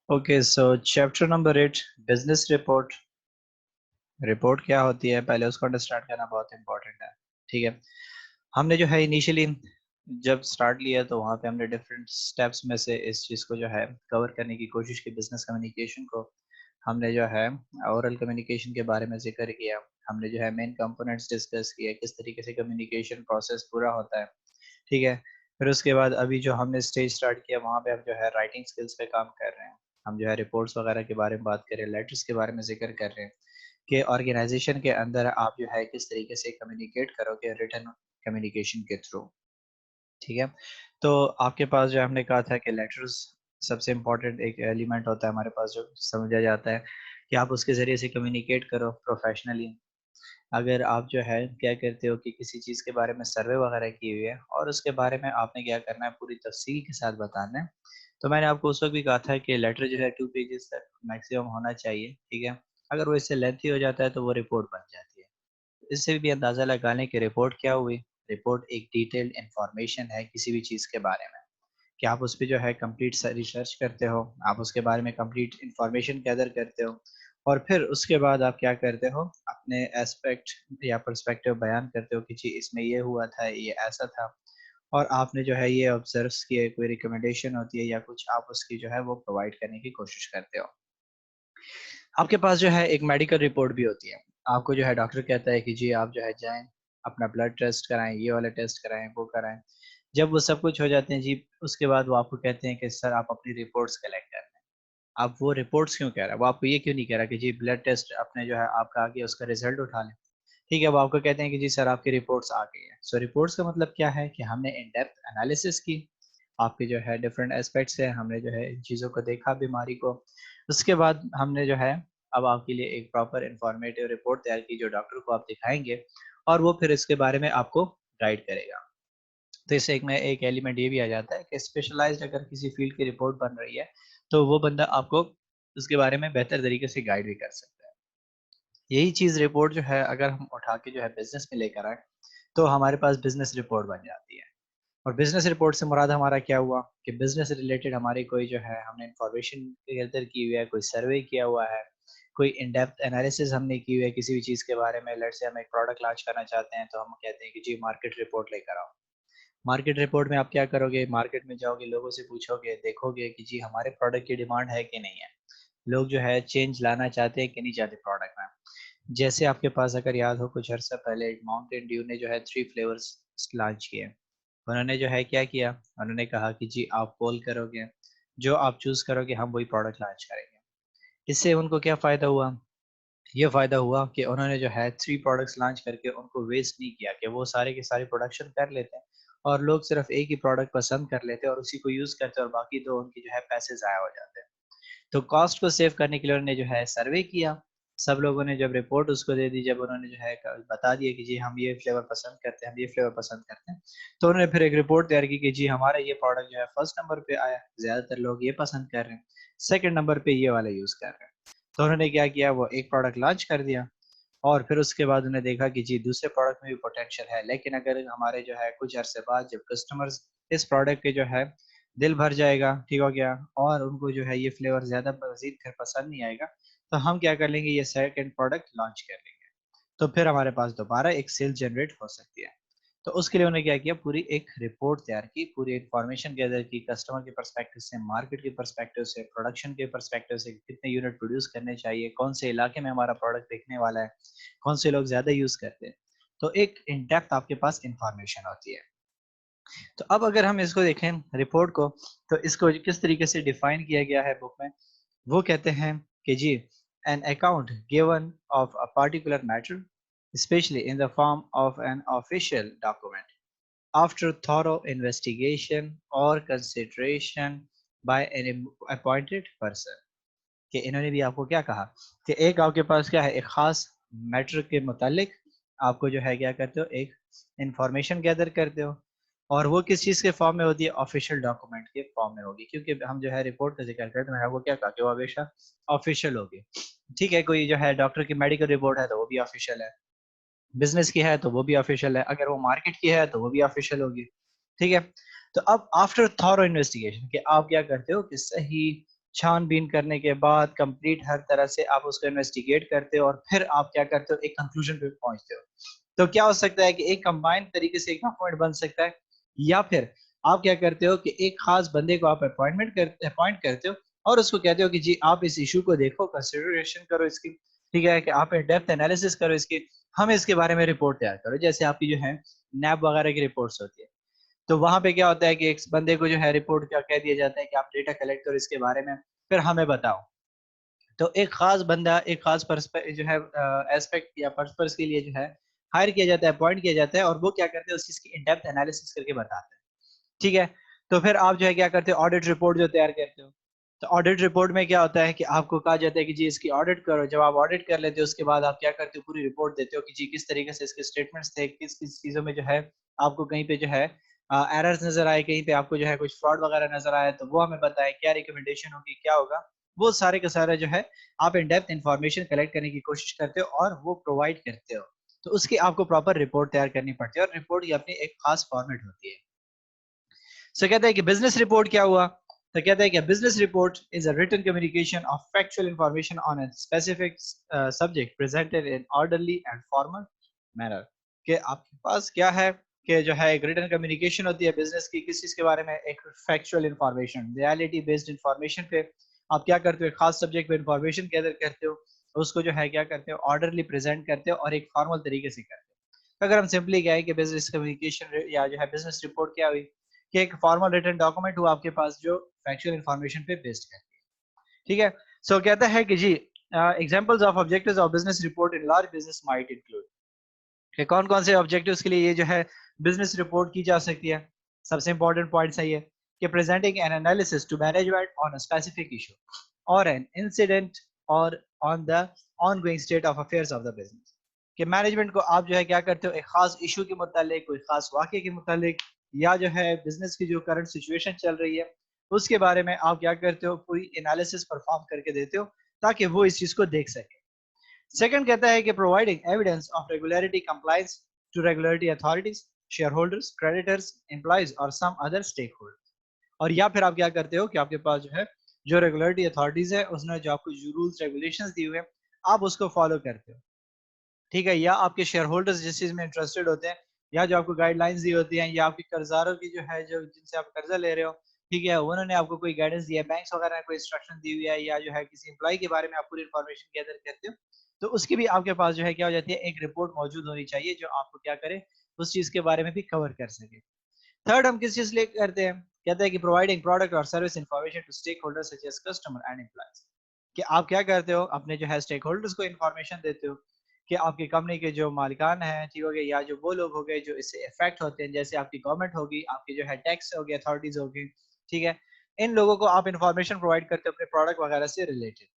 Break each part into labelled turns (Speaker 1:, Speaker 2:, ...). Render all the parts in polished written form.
Speaker 1: Okay so chapter number 8 business report. Report क्या होती है पहले उसको अंडरस्टैंड करना बहुत इंपॉर्टेंट है। ठीक है, हमने जो है इनिशियली जब स्टार्ट लिया तो वहाँ पे हमने डिफरेंट स्टेप्स में से इस चीज़ को जो है कवर करने की कोशिश की। बिजनेस कम्युनिकेशन को हमने जो है ओरल कम्युनिकेशन के बारे में जिक्र किया। हमने जो है मेन कंपोनेंट्स डिस्कस किए, किस तरीके से कम्युनिकेशन प्रोसेस पूरा होता है। ठीक है, फिर उसके बाद अभी जो हमने स्टेज स्टार्ट किया वहाँ पे हम जो है राइटिंग स्किल्स पे काम कर रहे हैं। हम जो है रिपोर्ट्स वगैरह के बारे में बात कर रहे हैं, लेटर्स के बारे में जिक्र कर रहे हैं कि ऑर्गेनाइजेशन के अंदर आप जो है किस तरीके से कम्युनिकेट करोगे रिटर्न कम्युनिकेशन के थ्रू। ठीक है, तो आपके पास जो हमने कहा था कि लेटर्स सबसे इम्पोर्टेंट एक एलिमेंट होता है हमारे पास, जो समझा जाता है कि आप उसके ज़रिए से कम्युनिकेट करो प्रोफेशनली। अगर आप जो है क्या करते हो कि किसी चीज़ के बारे में सर्वे वगैरह की हुई है और उसके बारे में आपने क्या करना है पूरी तफसील के साथ बताना है। तो मैंने आपको उस वक्त भी कहा था कि लेटर जो है 2 पेजेस तक मैक्सिमम होना चाहिए। ठीक है, अगर वो इससे लेंथी हो जाता है तो वो रिपोर्ट बन जाती है। इससे भी अंदाज़ा लगा लें कि रिपोर्ट क्या हुई। रिपोर्ट एक डिटेल्ड इंफॉर्मेशन है किसी भी चीज़ के बारे में, कि आप उस पे जो है कंप्लीट रिसर्च करते हो, आप उसके बारे में कंप्लीट इंफॉर्मेशन गैदर करते हो और फिर उसके बाद आप क्या करते हो, अपने एस्पेक्ट या पर्सपेक्टिव बयान करते हो कि जी इसमें ये हुआ था, ये ऐसा था और आपने जो है ये ऑब्जर्व्स किए, कोई रिकमेंडेशन होती है या कुछ आप उसकी जो है वो प्रोवाइड करने की कोशिश करते हो। आपके पास जो है एक मेडिकल रिपोर्ट भी होती है। आपको जो है डॉक्टर कहता है कि जी आप जो है जाएँ, अपना ब्लड टेस्ट कराएँ, ये वाला टेस्ट कराएँ, वो कराएँ। जब वो सब कुछ हो जाते हैं जी, उसके बाद वो आपको कहते हैं कि सर आप अपनी रिपोर्ट्स कलेक्ट कर लें। अब वो रिपोर्ट्स क्यों कह रहा है? वो आपको ये क्यों नहीं कह रहा कि जी ब्लड टेस्ट आपने जो है आपका आ गया उसका रिज़ल्ट उठा लें। ठीक है, वो आपको कहते हैं कि जी सर आपकी रिपोर्ट्स आ गई हैं। सो रिपोर्ट्स का मतलब क्या है कि हमने इन डेप्थ एनालिसिस की, आपके जो है डिफरेंट एस्पेक्ट्स हैं, हमने जो है इन चीज़ों को देखा बीमारी को। उसके बाद हमने जो है अब आपके लिए एक प्रॉपर इन्फॉर्मेटिव रिपोर्ट तैयार की जो डॉक्टर को आप दिखाएँगे और वो फिर इसके बारे में आपको गाइड करेगा। तो इससे एक में एक एलिमेंट ये भी आ जाता है कि स्पेशलाइज़्ड अगर किसी फ़ील्ड की रिपोर्ट बन रही है, तो वो बंदा आपको उसके बारे में बेहतर तरीके से गाइड भी कर सकता है। यही चीज़ रिपोर्ट जो है अगर हम उठा के जो है बिज़नेस में लेकर आएँ, तो हमारे पास बिज़नेस रिपोर्ट बन जाती है। और बिज़नेस रिपोर्ट से मुराद हमारा क्या हुआ कि बिज़नेस से रिलेटेड हमारी कोई जो है हमने इन्फॉर्मेशन गैदर की हुई है, कोई सर्वे किया हुआ है, कोई इन डेप्थ एनालिसिस हमने की हुई है किसी भी चीज़ के बारे में। लेट्स से हम एक प्रोडक्ट लॉन्च करना चाहते हैं, तो हम कहते हैं कि जी मार्केट रिपोर्ट लेकर आओ। मार्केट रिपोर्ट में आप क्या करोगे, मार्केट में जाओगे, लोगों से पूछोगे, देखोगे कि जी हमारे प्रोडक्ट की डिमांड है कि नहीं है। लोग जो है चेंज लाना चाहते हैं कि नहीं चाहते प्रोडक्ट में। जैसे आपके पास अगर याद हो कुछ अर्सा पहले माउंटेन ड्यू ने जो है 3 फ्लेवर्स लॉन्च किए। उन्होंने जो है क्या किया, उन्होंने कहा कि जी आप पोल करोगे, जो आप चूज़ करोगे हम वही प्रोडक्ट लॉन्च करेंगे। इससे उनको क्या फ़ायदा हुआ? ये फ़ायदा हुआ कि उन्होंने जो है 3 प्रोडक्ट्स लॉन्च करके उनको वेस्ट नहीं किया, कि वो सारे के सारे प्रोडक्शन कर लेते हैं और लोग सिर्फ़ एक ही प्रोडक्ट पसंद कर लेते हैं और उसी को यूज़ करते हैं और बाकी तो उनकी जो है पैसे ज़ाया हो जाते हैं। तो कॉस्ट को सेव करने के लिए उन्होंने जो है सर्वे किया। सब लोगों ने जब रिपोर्ट उसको दे दी, जब उन्होंने जो है क बता दिया कि जी हम ये फ्लेवर पसंद करते हैं, हम ये फ्लेवर पसंद करते हैं, तो उन्होंने फिर एक रिपोर्ट तैयार की कि जी हमारा ये प्रोडक्ट जो है फर्स्ट नंबर पे आया, ज़्यादातर लोग ये पसंद कर रहे हैं, सेकंड नंबर पे ये वाला यूज़ कर रहे हैं। तो उन्होंने क्या किया, वो एक प्रोडक्ट लॉन्च कर दिया और फिर उसके बाद उन्हें देखा कि जी दूसरे प्रोडक्ट में भी पोटेंशियल है, लेकिन अगर हमारे जो है कुछ अरसे बाद जब कस्टमर्स इस प्रोडक्ट के जो है दिल भर जाएगा, ठीक हो गया, और उनको जो है ये फ्लेवर ज़्यादा मज़ीद फिर पसंद नहीं आएगा, तो हम क्या कर लेंगे, ये सेकंड प्रोडक्ट लॉन्च कर लेंगे। तो फिर हमारे पास दोबारा एक सेल जनरेट हो सकती है। तो उसके लिए उन्होंने क्या किया, पूरी एक रिपोर्ट तैयार की, पूरी इन्फॉर्मेशन गैदर की, कस्टमर के पर्सपेक्टिव से, मार्केट के पर्सपेक्टिव से, प्रोडक्शन के पर्सपेक्टिव से, कितने यूनिट प्रोड्यूस करने चाहिए, कौन से इलाके में हमारा प्रोडक्ट बिकने वाला है, कौन से लोग ज़्यादा यूज़ करते हैं। तो एक इन डेप्थ आपके पास इन्फॉर्मेशन होती है। तो अब अगर हम इसको देखें रिपोर्ट को, तो इसको किस तरीके से डिफाइन किया गया है बुक में। वो कहते हैं कि जी an account given of a particular matter especially in the form of an official document after thorough investigation or consideration by an appointed person। कि इन्होंने भी आपको क्या कहा कि एक आपके पास क्या है, एक खास मैटर के मुतालिक आपको जो है क्या करते हो, एक इंफॉर्मेशन गैदर करते हो और वो किस चीज़ के फॉर्म में होती है, ऑफिशियल डॉक्यूमेंट के फॉर्म में होगी। क्योंकि हम जो है रिपोर्ट का जिक्र करते हैं, मैंने आपको क्या कहा कि वो हमेशा ऑफिशियल होगी। ठीक है, कोई जो है डॉक्टर की मेडिकल रिपोर्ट है तो वो भी ऑफिशियल है, बिजनेस की है तो वो भी ऑफिशियल है, अगर वो मार्केट की है तो वो भी ऑफिशियल होगी। ठीक है, तो अब आफ्टर थॉरो इन्वेस्टिगेशन कि आप क्या करते हो कि सही छानबीन करने के बाद कंप्लीट हर तरह से आप उसको इन्वेस्टिगेट करते हो और फिर आप क्या करते हो, एक कंक्लूजन पे पहुंचते हो। तो क्या हो सकता है कि एक कंबाइंड तरीके से एक डॉक्यूमेंट बन सकता है, या फिर आप क्या करते हो कि एक खास बंदे को आप अपॉइंट करते हो और उसको कहते हो कि जी आप इस इशू को देखो, कंसिडरेशन करो इसकी, ठीक है, कि आप डेप्थ एनालिसिस करो इसकी, हमें इसके बारे में रिपोर्ट तैयार करो, जैसे आपकी जो है नैब वगैरह की रिपोर्ट्स होती है। तो वहां पे क्या होता है कि एक बंदे को जो है रिपोर्ट क्या कह दिया जाता है कि आप डेटा कलेक्ट करो इसके बारे में, फिर हमें बताओ। तो एक खास बंदा एक खास जो है एस्पेक्ट या पर्पस के लिए जो है हायर किया जाता है, अपॉइंट किया जाता है, और वो क्या करते हैं उस चीज की इन डेप्थ एनालिसिस करके बताते हैं। ठीक है, तो फिर आप जो है क्या करते हो, ऑडिट रिपोर्ट जो तैयार करते हो। तो ऑडिट रिपोर्ट में क्या होता है कि आपको कहा जाता है कि जी इसकी ऑडिट करो। जब आप ऑडिट कर लेते हो उसके बाद आप क्या करते हो, पूरी रिपोर्ट देते हो कि जी किस तरीके से इसके स्टेटमेंट्स थे, किस किस चीजों में जो है आपको कहीं पे जो है एरर्स नजर आए, कहीं पे आपको जो है कुछ फ्रॉड वगैरह नजर आए, तो वो हमें बताए, क्या रिकमेंडेशन होगी, क्या होगा। वो सारे का सारा जो है आप इन डेप्थ इंफॉर्मेशन कलेक्ट करने की कोशिश करते हो और वो प्रोवाइड करते हो। तो उसकी आपको प्रॉपर रिपोर्ट तैयार करनी पड़ती है और रिपोर्ट की अपनी एक खास फॉर्मेट होती है। सो कहता है कि बिजनेस रिपोर्ट क्या हुआ। तो कहता है कि business report is a written communication of factual information on a specific subject presented in orderly and formal manner. कि आपके पास क्या है कि जो है एक रिटन कम्युनिकेशन होती है बिजनेस की, किस चीज के बारे में, एक factual information, reality based information पे आप क्या करते हो, एक खास सब्जेक्ट पे इंफॉर्मेशन गैदर करते हो, उसको जो है क्या करते हो, ऑर्डरली प्रेजेंट करते हो और एक फॉर्मल तरीके से करते हो। अगर हम सिंपली कहें कि बिजनेस कम्युनिकेशन या जो है बिजनेस रिपोर्ट क्या हुई, कि एक फॉर्मल रिटन डॉक्यूमेंट हुआ आपके पास जो फैक्चुअल इंफॉर्मेशन पे बेस्ड है। ठीक है, सो कहता है कि जी examples of objectives of business report in large business might include, कि कौन कौन से ऑब्जेक्टिव्स के लिए ये जो है बिजनेस रिपोर्ट की जा सकती है। सबसे इंपॉर्टेंट पॉइंट है ये कि presenting an analysis to management on a specific issue or an incident or on the ongoing state of affairs of the business. कि मैनेजमेंट को आप जो है क्या करते हो, एक खास इशू के मुतालिक, कोई खास वाक़े के मुतालिक, या जो है बिजनेस की जो करंट सिचुएशन चल रही है उसके बारे में आप क्या करते हो, पूरी एनालिसिस परफॉर्म करके देते हो ताकि वो इस चीज को देख सके। सेकंड कहता है कि providing evidence of regularity compliance to regulatory authorities, shareholders, creditors, employees और सम अदर स्टेक होल्डर्स। और या फिर आप क्या करते हो कि आपके पास जो है जो रेगुलेटरी अथॉरिटीज है उसने जो आपको जो रूल्स रेगुलेशंस दिए हुए हैं आप उसको फॉलो करते हो। ठीक है, या आपके शेयर होल्डर्स जिस चीज में इंटरेस्टेड होते हैं, या जो आपको गाइडलाइंस दी होती हैं, या आपके कर्जदारों की जो है जो जिनसे आप कर्जा ले रहे हो, ठीक है, उन्होंने आपको कोई गाइडेंस दिया है, बैंक्स वगैरह ने कोई इंस्ट्रक्शन दी हुई है, या जो है किसी एम्प्लॉय के बारे में आप पूरी इन्फॉर्मेशन गैदर करते हो, तो उसकी भी आपके पास जो है क्या हो जाती है, एक रिपोर्ट मौजूद होनी चाहिए जो आपको क्या करे, उस चीज के बारे में भी कवर कर सके। थर्ड हम किस चीज लिए करते हैं, कहते हैं कि प्रोवाइडिंग प्रोडक्ट और service information to stakeholders such as customer and employees. कि आप क्या करते हो, अपने जो है स्टेक होल्डर्स को इन्फॉर्मेशन देते हो कि आपकी कंपनी के जो मालिकान हैं, ठीक हो गए, या जो वो लोग हो गए जो इससे इफेक्ट होते हैं, जैसे आपकी गवर्नमेंट होगी, आपकी जो है टैक्स हो गया, अथॉरिटीज होगी, ठीक है, इन लोगों को आप इन्फॉर्मेशन प्रोवाइड करते हो अपने प्रोडक्ट वगैरह से रिलेटेड।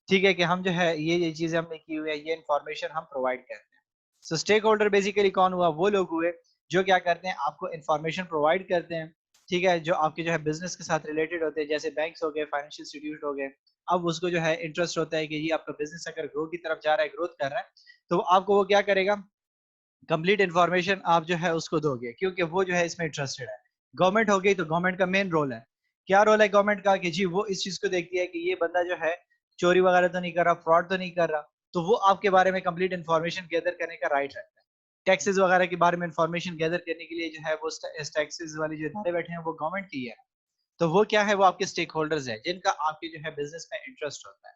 Speaker 1: ठीक है, कि हम जो है ये चीजें हमने की हुई है, ये इन्फॉर्मेशन हम प्रोवाइड करते हैं। सो स्टेक होल्डर बेसिकली कौन हुआ, वो लोग हुए जो क्या करते हैं, आपको इन्फॉर्मेशन प्रोवाइड करते हैं। ठीक है, जो आपके जो है बिजनेस के साथ रिलेटेड होते हैं, जैसे बैंक्स हो गए, फाइनेंशियल इंस्टीट्यूट हो गए। अब उसको जो है इंटरेस्ट होता है कि ये आपका बिजनेस अगर ग्रो की तरफ जा रहा है, ग्रोथ कर रहा है, तो आपको वो क्या करेगा, कंप्लीट इन्फॉर्मेशन आप जो है उसको दोगे, क्योंकि वो जो है इसमें इंटरेस्टेड है। गवर्नमेंट हो गई तो गवर्नमेंट का मेन रोल है, क्या रोल है गवर्नमेंट का, कि जी वो इस चीज को देखती है कि ये बंदा जो है चोरी वगैरह तो नहीं कर रहा, फ्रॉड तो नहीं कर रहा, तो वो आपके बारे में कंप्लीट इन्फॉर्मेशन गैदर करने का राइट रखता है। टैक्सेस वगैरह के बारे में इन्फॉर्मेशन गैदर करने के लिए जो है वो टैक्सेस वाली जो इदारे बैठे हैं वो गवर्नमेंट की है। तो वो क्या है, वो आपके स्टेक होल्डर्स है जिनका आपके जो है बिजनेस में इंटरेस्ट होता है।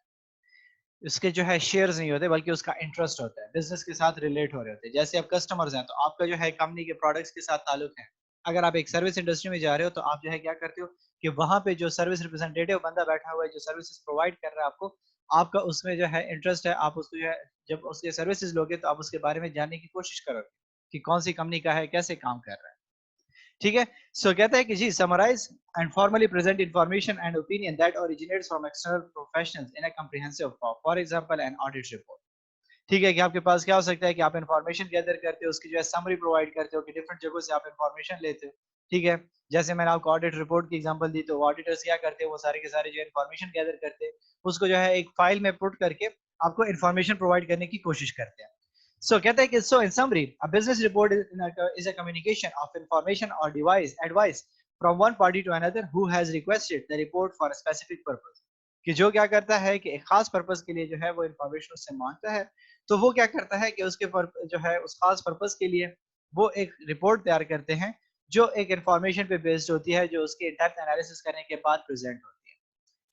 Speaker 1: उसके जो है शेयर्स नहीं होते बल्कि उसका इंटरेस्ट होता है, बिजनेस के साथ रिलेट हो रहे होते हैं। जैसे आप कस्टमर्स हैं तो आपका जो है कंपनी के प्रोडक्ट्स के साथ ताल्लुक है। अगर आप एक सर्विस इंडस्ट्री में जा रहे हो तो आप जो है क्या करते हो कि वहां पे जो सर्विस रिप्रेजेंटेटिव बंदा बैठा हुआ है जो सर्विसेज प्रोवाइड कर रहा है आपको, आपका उसमें जो है इंटरेस्ट है, आप उसको जो है जब उसके सर्विसेज लोगे तो आप उसके बारे में जानने की कोशिश करोगे कि कौन सी कंपनी का है, कैसे काम कर रहा है। ठीक है, सो कहता है कि जी summarise and formally present information and opinion that originates from external professionals in a comprehensive form, for example an audit report. ठीक है, कि आपके पास क्या हो सकता है कि आप इन्फॉर्मेशन गैदर करते हो, उसकी जो है समरी प्रोवाइड करते हो कि डिफरेंट जगहों से आप इन्फॉर्मेशन लेते हो। ठीक है, जैसे मैंने आपको ऑडिट रिपोर्ट की एग्जांपल दी, तो ऑडिटर्स क्या करते हैं, वो सारे के सारे जो इन्फॉर्मेशन गैदर करते हैं उसको जो है एक फाइल में पुट करके आपको इन्फॉर्मेशन प्रोवाइड करने की कोशिश करते हैं। So कहता है कि so in summary, a business report is a communication of information or device advice from one party to another who has requested the report for a specific purpose. कि जो क्या करता है कि एक खास पर्पस के लिए जो है वो इंफॉर्मेशन उससे मांगता है, तो वो क्या करता है कि उसके जो है उस खास पर्पस के लिए वो एक रिपोर्ट तैयार करते हैं जो एक इंफॉर्मेशन पे बेस्ड होती है, जो उसके डेप्थ एनालिसिस करने के बाद प्रेजेंट होती है।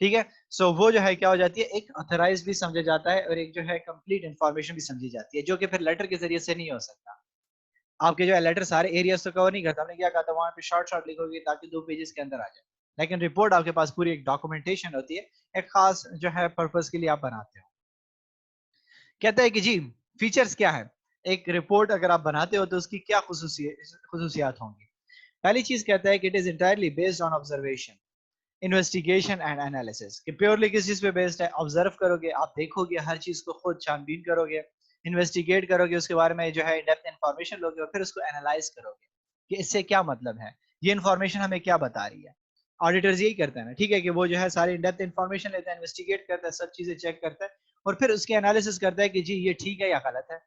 Speaker 1: ठीक है, सो वो जो है क्या हो जाती है, एक ऑथराइज भी समझा जाता है और एक जो है कंप्लीट इंफॉर्मेशन भी समझी जाती है, जो कि फिर लेटर के जरिए से नहीं हो सकता। आपके जो है लेटर सारे एरियाज तो कवर नहीं करता, हमने क्या कहा था वहां पे शॉर्ट शॉर्ट लिखोगे ताकि 2 पेजेस के अंदर आ जाए, लेकिन रिपोर्ट आपके पास पूरी एक डॉक्यूमेंटेशन होती है, एक खास जो है पर्पस के लिए आप बनाते हो। कहता है कि जी फीचर्स क्या है, एक रिपोर्ट अगर आप बनाते हो तो उसकी क्या खुसूसियात होंगी। पहली चीज कहता है कि it is entirely based on observation, investigation and analysis, कि प्योरली किस चीज पे बेस्ड है, ऑब्जर्व करोगे, आप देखोगे हर चीज को खुद छानबीन करोगे, इन्वेस्टिगेट करोगे, उसके बारे में जो है डेप्थ इंफॉर्मेशन लोगे और फिर उसको एनालाइज करोगे कि इससे क्या मतलब है, ये इन्फॉर्मेशन हमें क्या बता रही है। ऑडिटर्स यही करता है ना, ठीक है, कि वो जो है सारी डेप्थ इंफॉर्मेशन लेता है, इन्वेस्टिगेट करता है, सब चीजें चेक करता है और फिर उसके एनालिसिस करता है कि जी ये ठीक है या गलत है।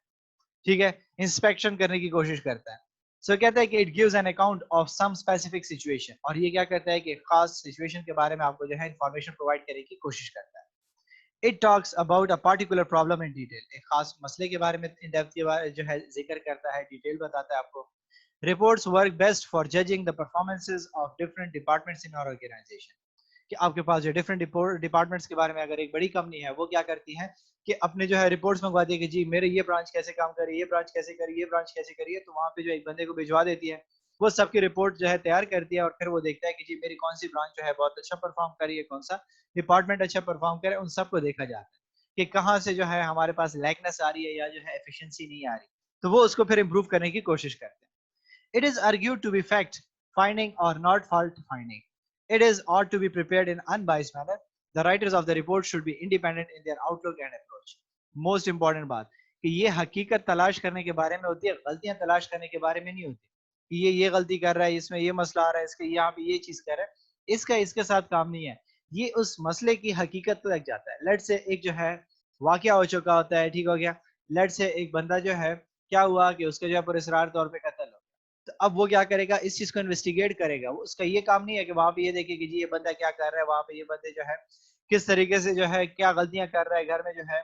Speaker 1: ठीक है, इंस्पेक्शन करने की कोशिश करता है। सो कहता है कि it gives an account of some specific situation, और ये क्या करता है कि खास सिचुएशन के बारे में आपको जो है इंफॉर्मेशन प्रोवाइड करने की कोशिश करता है। It talks about a particular problem in detail, एक खास मसले के बारे में इन डेप्थ के बारे जो है जिक्र करता है, डिटेल बताता है आपको। Reports work best for judging the performances of different departments in our organisation, कि आपके पास जो डिफरेंट डिपार्टमेंट्स के बारे में, अगर एक बड़ी कंपनी है वो क्या करती है कि अपने जो है रिपोर्ट्स मंगवाती है कि जी मेरे ये ब्रांच कैसे काम कर रही है, ये ब्रांच कैसे कर रही है, ये ब्रांच कैसे कर रही है, तो वहाँ पे जो एक बंदे को भिजवा देती है, वो सबकी रिपोर्ट जो है तैयार करती है और फिर वो देखता है कि जी मेरी कौन सी ब्रांच जो है बहुत अच्छा परफॉर्म कर रही है, कौन सा डिपार्टमेंट अच्छा परफॉर्म करे, उन सबको देखा जाता है कि कहाँ से जो है हमारे पास लैकनेस आ रही है या जो है एफिशिएंसी नहीं आ रही, तो वो उसको फिर इम्प्रूव करने की कोशिश करते हैं। It is argued to be fact finding or not fault finding. It is ought to be prepared in unbiased manner. The writers of the report should be independent in their outlook and approach. Most important बात कि ये हकीकत तलाश करने के बारे में होती है, गलतियां तलाश करने के बारे में नहीं होती कि ये गलती कर रहा है, इसमें ये मसला आ रहा है, इसके यहाँ पे ये चीज कर रहा है, इसका इसके साथ काम नहीं है। ये उस मसले की हकीकत तक जाता है। लेट से एक जो है वाकया हो चुका होता है, ठीक हो गया, लेट से एक बंदा जो है क्या हुआ कि उसके जो है पुरस्कार तौर पे कत्ल हो, तो अब वो क्या करेगा, इस चीज को इन्वेस्टिगेट करेगा। वो उसका ये काम नहीं है कि वहां पे ये देखे कि जी ये बंदा क्या कर रहा है, वहां पे ये बंदे जो है किस तरीके से जो है क्या गलतियां कर रहा है, घर में जो है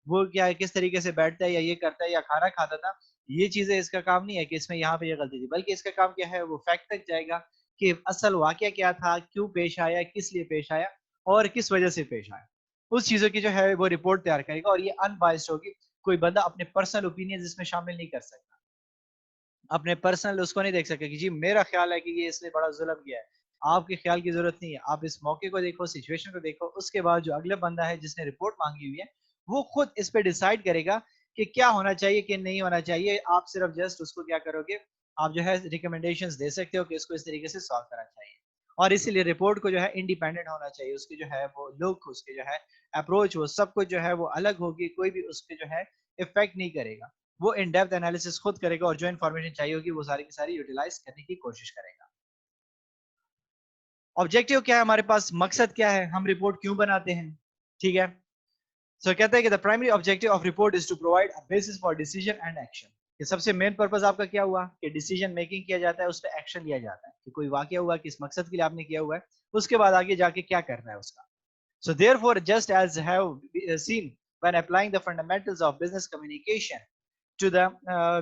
Speaker 1: वो क्या है, किस तरीके से बैठता है या ये करता है या खाना खाता था, ये चीजें इसका काम नहीं है कि इसमें यहाँ पे ये गलती थी, बल्कि इसका काम क्या है, वो फैक्ट तक जाएगा कि असल वाकया क्या था, क्यों पेश आया, किस लिए पेश आया और किस वजह से पेश आया। उस चीजों की जो है वो रिपोर्ट तैयार करेगा और ये अनबाइस्ड होगी। कोई बंदा अपने पर्सनल ओपिनियन इसमें शामिल नहीं कर सकता, अपने पर्सनल उसको नहीं देख सकते कि जी मेरा ख्याल है कि ये इसने बड़ा जुल्म किया है। आपके ख्याल की जरूरत नहीं है, आप इस मौके को देखो, सिचुएशन को देखो, उसके बाद जो अगला बंदा है जिसने रिपोर्ट मांगी हुई है वो खुद इस पे डिसाइड करेगा कि क्या होना चाहिए कि नहीं होना चाहिए। आप सिर्फ जस्ट उसको क्या करोगे, आप जो है रिकमेंडेशंस दे सकते हो कि इसको इस तरीके से सॉल्व करना चाहिए। और इसीलिए रिपोर्ट को जो है इंडिपेंडेंट होना चाहिए, उसकी जो है वो लुक, उसके जो है अप्रोच, वो सब कुछ जो है वो अलग होगी, कोई भी उसके जो है इफेक्ट नहीं करेगा। वो इन डेप्थ एनालिसिस खुद करेगा और जो इन्फॉर्मेशन चाहिए होगी वो सारी की सारी यूटिलाइज करने की कोशिश करेगा। ऑब्जेक्टिव क्या है हमारे पास, मकसद क्या है, हम रिपोर्ट क्यों बनाते हैं, ठीक है। सो कहता है कि the primary objective of report is to provide a basis for decision and action. ये सबसे मेन पर्पस आपका क्या हुआ कि डिसीजन मेकिंग किया जाता है, उस पर एक्शन लिया जाता है कि कोई वाकया हुआ, किस मकसद के लिए आपने किया हुआ है, उसके बाद आगे जाके क्या करना है उसका। So therefore, just as have seen when applying the fundamentals of business communication to the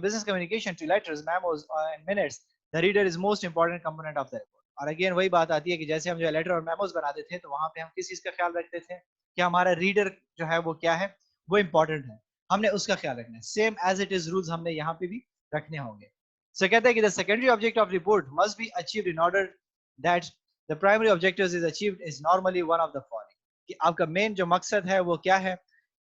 Speaker 1: business communication to letters, memos, and minutes, the reader is most important component of the report. और again वही बात आती है कि जैसे हम जो letter और मेमोज बनाते थे तो वहां पे हम किस चीज का ख्याल रखते थे कि हमारा रीडर जो है वो क्या है, वो इंपॉर्टेंट है, हमने उसका ख्याल रखना है। Same as it is rules हमने यहाँ पे भी रखने होंगे। सो कहते हैं कि the secondary object of report must be achieved in order that the primary objective is achieved is normally one of the following, कि आपका मेन जो मकसद है वो क्या है,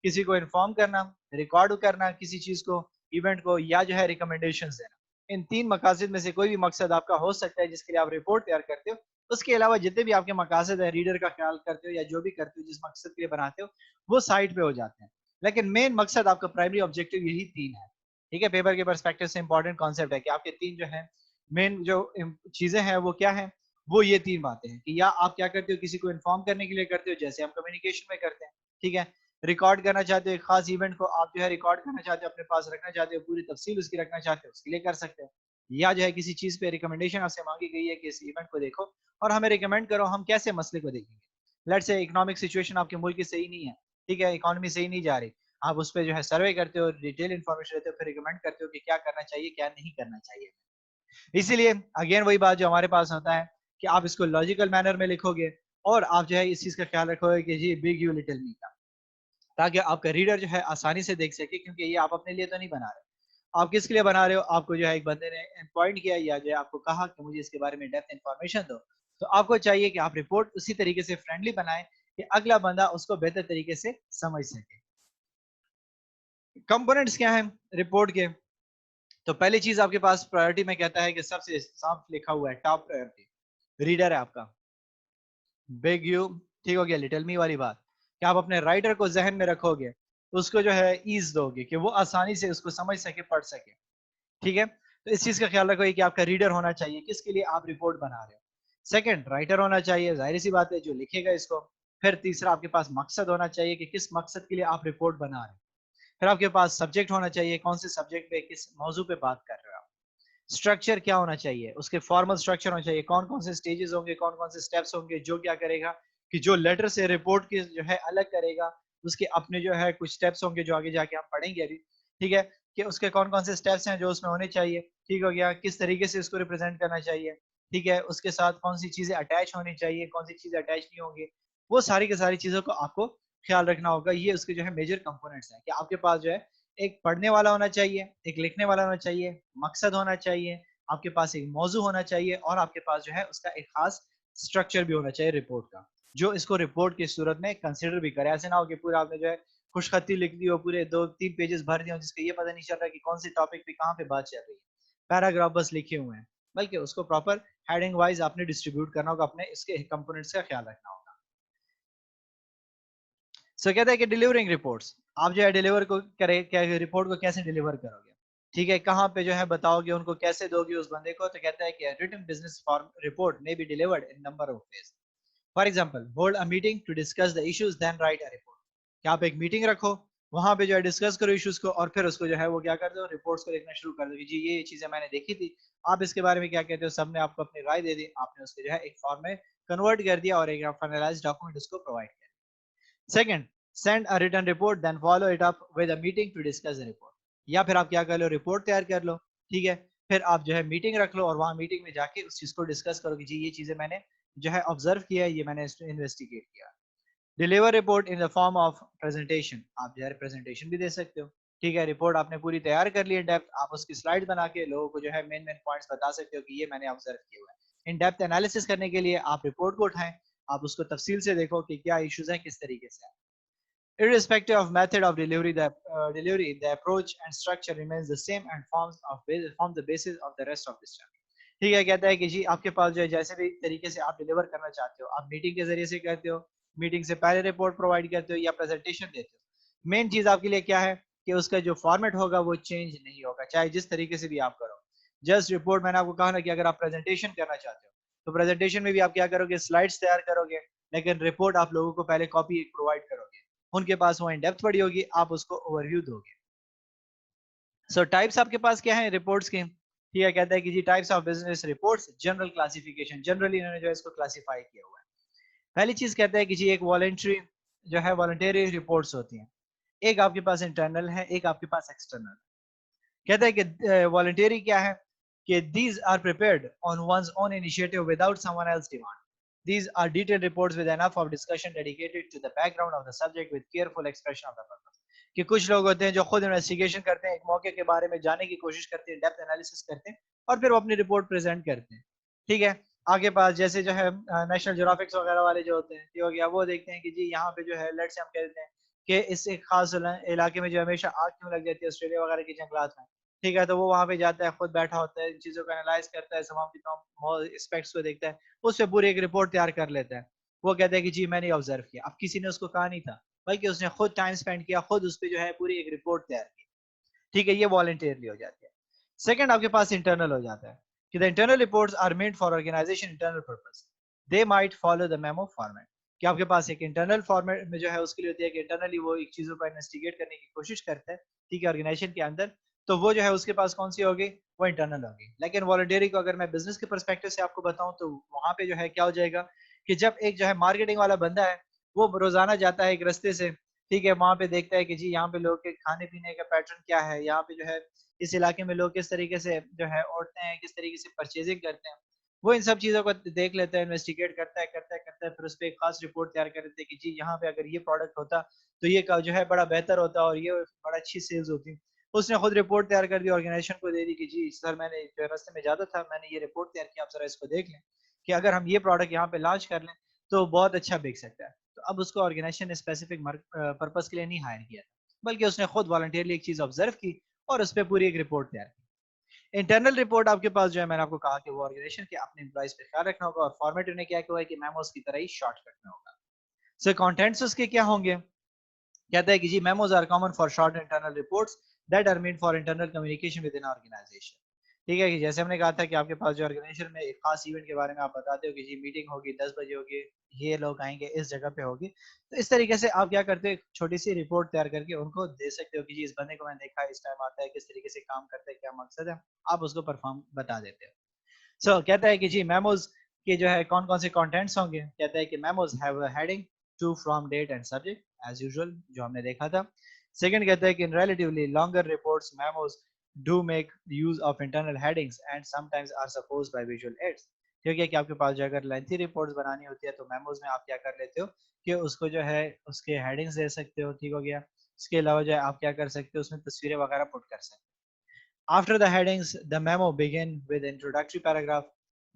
Speaker 1: किसी को इन्फॉर्म करना, रिकॉर्ड करना किसी चीज को, इवेंट को, या जो है रिकमेंडेशंस देना। इन तीन मकासद में से कोई भी मकसद आपका हो सकता है जिसके लिए आप रिपोर्ट तैयार करते हो। उसके अलावा जितने भी आपके मकासद है, रीडर का ख्याल करते हो या जो भी करते हो जिस मकसद के लिए बनाते हो, वो साइड पे हो जाते हैं। लेकिन मेन मकसद आपका प्राइमरी ऑब्जेक्टिव यही तीन है। ठीक है, पेपर के परस्पेक्टिव से इंपॉर्टेंट कॉन्सेप्ट है कि आपके तीन जो है मेन जो चीजें हैं वो क्या है, वो ये तीन बातें हैं कि या आप क्या करते हो, किसी को इन्फॉर्म करने के लिए करते हो जैसे हम कम्युनिकेशन में करते हैं, ठीक है, रिकॉर्ड करना चाहते हो एक खास इवेंट को, आप जो है रिकॉर्ड करना चाहते हो, अपने पास रखना चाहते हो, पूरी तफसील उसकी रखना चाहते हो, उसके लिए कर सकते हो। या जो है किसी चीज पे रिकमेंडेशन आपसे मांगी गई है कि इस इवेंट को देखो और हमें रिकमेंड करो हम कैसे मसले को देखेंगे, लेट्स से इकोनॉमिक सिचुएशन आपके मुल्क की सही नहीं है, ठीक है, इकोनॉमी सही नहीं जा रही, आप उस पर जो है सर्वे करते हो, डिटेल इन्फॉर्मेशन देते हो, फिर रिकमेंड करते हो कि क्या करना चाहिए क्या नहीं करना चाहिए। इसीलिए अगेन वही बात जो हमारे पास होता है कि आप इसको लॉजिकल मैनर में लिखोगे और आप जो है इस चीज का ख्याल रखोगे कि जी बिग यू लिटिल मी का, ताकि आपका रीडर जो है आसानी से देख सके, क्योंकि ये आप अपने लिए तो नहीं बना रहे, आप किसके लिए बना रहे हो, आपको जो है एक बंदे ने पॉइंट किया या जो है आपको कहा कि मुझे इसके बारे में डेप्थ इन्फॉर्मेशन दो, तो आपको चाहिए कि आप रिपोर्ट उसी तरीके से फ्रेंडली बनाएं कि अगला बंदा उसको बेहतर तरीके से समझ सके। कंपोनेंट्स क्या है रिपोर्ट के, तो पहली चीज आपके पास प्रायोरिटी में कहता है कि सबसे साफ लिखा हुआ है टॉप प्रायोरिटी रीडर है आपका, बिग यू, ठीक हो गया, लिटिल मी वाली बात कि आप अपने राइटर को जहन में रखोगे, उसको जो है ईज दोगे कि वो आसानी से उसको समझ सके पढ़ सके, ठीक है, तो इस चीज का ख्याल रखो कि आपका रीडर होना चाहिए किसके लिए आप रिपोर्ट बना रहे हो। सेकंड राइटर होना चाहिए, जाहिर सी बात है जो लिखेगा इसको। फिर तीसरा आपके पास मकसद होना चाहिए कि किस मकसद के लिए आप रिपोर्ट बना रहे हो। फिर आपके पास सब्जेक्ट होना चाहिए, कौन से सब्जेक्ट पे किस मौजू पे बात कर रहे हो आप। स्ट्रक्चर क्या होना चाहिए, उसके फॉर्मल स्ट्रक्चर होना चाहिए, कौन कौन से स्टेजेस होंगे, कौन कौन से स्टेप्स होंगे, जो क्या करेगा कि जो लेटर से रिपोर्ट की जो है अलग करेगा, उसके अपने जो है कुछ स्टेप्स होंगे जो आगे जाके हम पढ़ेंगे अभी, ठीक है, कि उसके कौन कौन से स्टेप्स हैं जो उसमें होने चाहिए, ठीक हो गया, किस तरीके से उसको रिप्रेजेंट करना चाहिए, ठीक है, उसके साथ कौन सी चीजें अटैच होनी चाहिए, कौन सी चीजें अटैच नहीं होंगी, वो सारी की सारी चीजों को आपको ख्याल रखना होगा। ये उसके जो है मेजर कंपोनेंट्स हैं कि आपके पास जो है एक पढ़ने वाला होना चाहिए, एक लिखने वाला होना चाहिए, मकसद होना चाहिए, आपके पास एक मौजू होना चाहिए और आपके पास जो है उसका एक खास स्ट्रक्चर भी होना चाहिए रिपोर्ट का, जो इसको रिपोर्ट की सूरत में कंसिडर भी करे। ऐसे ना हो कि पूरा आपने जो है खुशखती लिख दी हो, पूरे 2-3 पेजेस भर दिए हो जिसका ये पता नहीं चल रहा कि कौन सी टॉपिक पे कहाँ पे बात चल रही है, पैराग्राफ बस लिखे हुए हैं, बल्कि उसको प्रॉपर हेडिंग वाइज आपने डिस्ट्रीब्यूट करना होगा, अपने इसके कंपोनेंट्स का ख्याल रखना होगा। सो कहते हैं कि डिलीवरिंग रिपोर्ट्स, आप जो है डिलीवर को करे क्या, रिपोर्ट को कैसे डिलीवर करोगे, ठीक है, कहाँ पे जो है बताओगे, उनको कैसे दोगे उस बंदे को, तो कहता है कि written business form report may be delivered in number of ways. For example hold a meeting to discuss the issues then write a report, कि आप एक मीटिंग रखो, वहां पे जो है डिस्कस करो इश्यूज को और फिर उसको जो है वो क्या कर दो, रिपोर्ट्स को लिखना शुरू कर दो कि जी ये चीजें मैंने देखी थी, आप इसके बारे में क्या कहते हो, सबने आपको अपनी राय दे दी, आपने उसको जो है एक फॉर्म में कन्वर्ट कर दिया और एक फाइनलाइज्ड डॉक्यूमेंट उसको प्रोवाइड किया। Second, send a written report then follow it up with a meeting to discuss the report, या फिर आप क्या कर लो, रिपोर्ट तैयार कर लो, ठीक है, फिर आप जो है मीटिंग रख लो और वहां मीटिंग में जाके उस चीज को डिस्कस करो कि जी ये चीजें मैंने जो है ऑब्जर्व किया है, ये मैंने इन्वेस्टिगेट किया। Deliver report in the form of presentation, आप जो है प्रेजेंटेशन भी दे सकते हो, ठीक है, रिपोर्ट आपने पूरी तैयार कर ली है डेप्थ, आप उसकी स्लाइड बना के लोगों को जो है मेन मेन पॉइंट्स बता सकते हो कि ये मैंने ऑब्जर्व किया हुआ है। इन डेप्थ एनालिसिस करने के लिए आप रिपोर्ट को उठाएं, आप उसको तफसील से देखो कि क्या इश्यूज हैं, किस तरीके से है। Irrespective of method of delivery, the approach and structure remains the same and form the basis of the rest of this chapter. ठीक है, कहता है कि जी आपके पास जो है जैसे भी तरीके से आप डिलीवर करना चाहते हो, आप मीटिंग के जरिए से करते हो, मीटिंग से पहले रिपोर्ट प्रोवाइड करते हो या प्रेजेंटेशन देते हो, मेन चीज आपके लिए क्या है कि उसका जो फॉर्मेट होगा वो चेंज नहीं होगा, चाहे जिस तरीके से भी आप करो। जस्ट रिपोर्ट, मैंने आपको कहा ना कि अगर आप प्रेजेंटेशन करना चाहते हो तो प्रेजेंटेशन में भी आप क्या करोगे, स्लाइड्स तैयार करोगे, लेकिन रिपोर्ट आप लोगों को पहले कॉपी प्रोवाइड करोगे, उनके पास वो इन डेप्थ पड़ी होगी, आप उसको ओवरव्यू दोगे। सो टाइप्स आपके पास क्या है रिपोर्ट्स के, ठीक है, कहता है कि जी types of business reports, general classification, generally इन्होंने जो है इसको क्लासिफाई किया हुआ है। पहली चीज कहता है कि जी एक वॉलंटरी जो है वॉलंटरी रिपोर्ट्स होती हैं, एक आपके पास इंटरनल है, एक आपके पास एक्सटर्नल। कहता है कि वॉलंटरी क्या है कि these are prepared on one's own initiative without someone else demand. These are detailed reports with enough of discussion dedicated to the background of the subject with careful expression of the purpose. कि कुछ लोग होते हैं जो खुद investigation करते हैं, एक मौके के बारे में जानने की कोशिश करते हैं, डेप्थ एनालिसिस करते हैं और फिर वो अपनी रिपोर्ट प्रेजेंट करते हैं, ठीक है। आगे पास जैसे जो है नेशनल ज्योग्राफिक्स वगैरह वाले जो होते हैं, ठीक हो गया, वो देखते हैं कि जी यहाँ पे जो है लेट्स से हम कहते हैं कि इस एक खास इलाके में जो हमेशा आग क्यों लग जाती है ऑस्ट्रेलिया वगैरह के जंगलात में, ठीक है, तो वो वहां पे जाता है, खुद बैठा होता है, इन चीजों को एनालाइज करता है, तमाम की तमाम एस्पेक्ट्स को देखता है, उस पे पूरी एक रिपोर्ट तैयार कर लेता है। वो कहता है कि जी मैंने ऑब्जर्व किया, अब किसी ने उसको कहा नहीं था, बल्कि उसने खुद टाइम स्पेंड किया, खुद उस पर जो है पूरी एक रिपोर्ट तैयार की, ठीक है, ये वॉलंटियरली हो जाती है। सेकंड आपके पास इंटरनल हो जाता है कि the internal reports are made for organisation internal purpose, they might follow the memo format, कि आपके पास एक इंटरनल फॉर्मेट में जो है उसके लिए होती है कि इंटरनली वो एक चीजों पर इन्वेस्टिगेट करने की कोशिश करता है, ठीक है, ऑर्गेनाइजेशन के अंदर, तो वो जो है उसके पास कौन सी होगी, वो इंटरनल होगी। लेकिन वॉलंटियरी को अगर मैं बिजनेस के परस्पेक्टिव से आपको बताऊं तो वहां पे जो है क्या हो जाएगा कि जब एक जो है मार्केटिंग वाला बंदा है वो रोजाना जाता है एक रास्ते से, ठीक है, वहां पे देखता है कि जी यहाँ पे लोग के खाने पीने का पैटर्न क्या है, यहाँ पे जो है इस इलाके में लोग किस तरीके से जो है उठते हैं, किस तरीके से परचेजिंग करते हैं, वो इन सब चीजों को देख लेता है, इन्वेस्टिगेट करता है, फिर उस पर एक खास रिपोर्ट तैयार कर देते हैं कि जी यहाँ पे अगर ये प्रोडक्ट होता तो ये जो है बड़ा बेहतर होता और ये बड़ा अच्छी सेल्स होती। उसने खुद रिपोर्ट तैयार कर दी, ऑर्गेनाइजेशन को दे दी कि जी सर मैंने जो रास्ते में ज्यादा था, मैंने ये रिपोर्ट तैयार की, आप जरा इसको देख लें कि अगर हम ये प्रोडक्ट यहाँ पे लॉन्च कर लें तो बहुत अच्छा बिक सकता है। तो अब उसको ऑर्गेनाइजेशन ने स्पेसिफिक पर्पस के लिए नहीं हायर किया, बल्कि उसने खुद वॉलंटियरली एक चीज ऑब्जर्व की और उस पर पूरी एक रिपोर्ट तैयार की। इंटरनल रिपोर्ट आपके पास जो है, मैंने आपको कहा कि वो ऑर्गेनाइजेशन के अपने एम्प्लॉइज पे ख्याल रखना होगा, और फॉर्मेट उन्हें क्या हुआ है कि मेमोस की तरह ही शॉर्टकट में होगा। सो कंटेंट्स उसके क्या होंगे, कहता है कि जी memos are common for short internal reports that are made for internal communication within organisation. ठीक है, कि जैसे हमने कहा था कि आपके पास जो ऑर्गेनाइजेशन में एक खास इवेंट के बारे में आप बताते हो कि जी मीटिंग होगी 10 बजे होगी, ये लोग आएंगे इस जगह पे होगी, तो इस तरीके से आप क्या करते हो, छोटी सी रिपोर्ट तैयार करके उनको दे सकते हो कि जी इस बंदे को मैंने देखा, इस टाइम आता है, किस तरीके से काम करता है, क्या मकसद है, आप उसको परफॉर्म बता देते हो। कहता है कि जी मेमोज के जो है कौन कौन से कंटेंट्स होंगे, कहता है कि memos have a heading, to, from, date and subject as usual जो हमने देखा था। सेकंड कहता है कि in relatively longer reports memos do make use of internal headings and sometimes are supposed by visual aids. ठीक है, कि आपके पास जो अगर लेंथी रिपोर्ट्स बनानी होती है तो मेमोज में आप क्या कर लेते हो कि उसको जो है उसके हेडिंग्स दे सकते हो, ठीक हो गया। इसके अलावा जो है आप क्या कर सकते हो, उसमें तस्वीरें वगैरह पुट कर सकते हो। After the headings, the memo begin with introductory paragraph